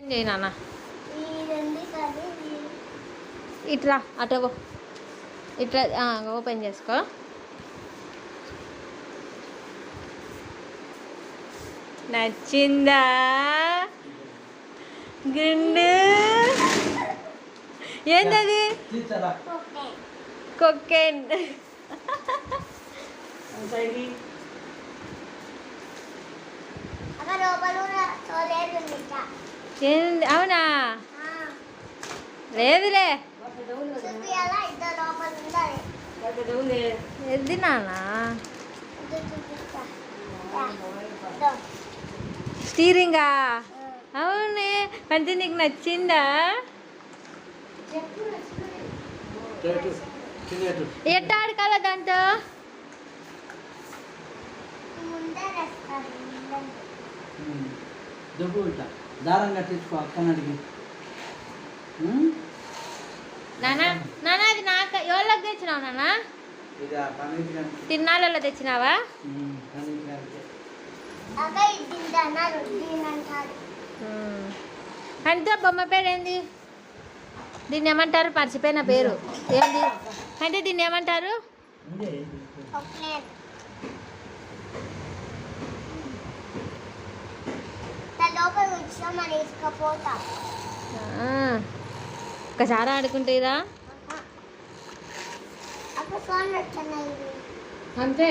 నాన్న ఇట్రా అటో ఇట్లా ఓపెన్ చేసుకో. నచ్చిందా గుండు? ఏంటది? కొక్కేన్. ఏంది? అవునా? లేదులే. ఎద్ది నాన్న స్టీరింగా? అవునే. అంటే నీకు నచ్చిందా? ఎట్ట ఆడకాల దాంతో? దారం కట్టించుకో అక్కని అడిగి. నానా నానా అది నాకు ఎవరికి తెచ్చినావు నానా? తిన్నాళ్ళలో తెచ్చినావా? అంటే బొమ్మ పేరు ఏంది? దీన్ని ఏమంటారు? మర్చిపోయిన పేరు ఏంది అంటే దీన్ని ఏమంటారు? ఒకసారి ఆడుకుంటేరా అంతే.